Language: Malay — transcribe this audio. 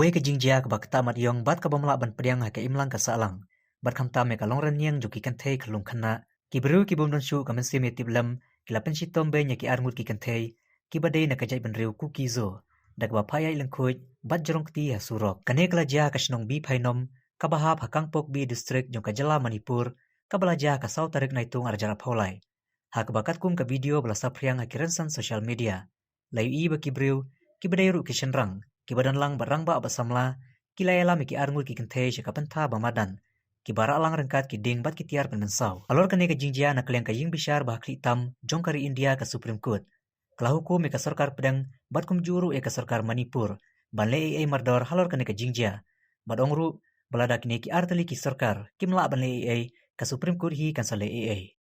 Wei ke jingjia ke bak tamat yong bat ka bomla ban priang ha ke imlang ka salang. Bat kham ta me ka long ran yang juki kan thei khlung khana. Ki bru ki bom don shu ka men se me tiblam ki la pen shi tom be nya ki arngut ki kan thei. Ki ba dei na ka jai ban riu ku ki zo. Dak ba phai ai leng khuj bat jorong ti ha surok. Kane kala ja ka shnong bi phai nom ka ba ha phakang pok bi district jong ka jala Manipur ka bala ja ka sau tarik nai tung arjara phaulai. Ha ka bakat kum ka video bala sa priang ha ki ransan social media. Lai i ba ki bru ki ba dei ru ki shenrang. Ki badan lang barang ba abasamla ki layala mi ki arngur ki kenthe she kapenta bamadan ki bara lang rengkat ki ding bat ki tiar pen mensau alor kane ka jingjia na kleng ka ying bishar ba khli tam jongkari India ka Supreme Court kala hukum me ka sarkar pedang bat kum juru e ka sarkar Manipur ban le ai mardor halor kane ka jingjia bat ongru balada kine ki artali ki sarkar kimla ban le ai ka Supreme Court hi kan sale ai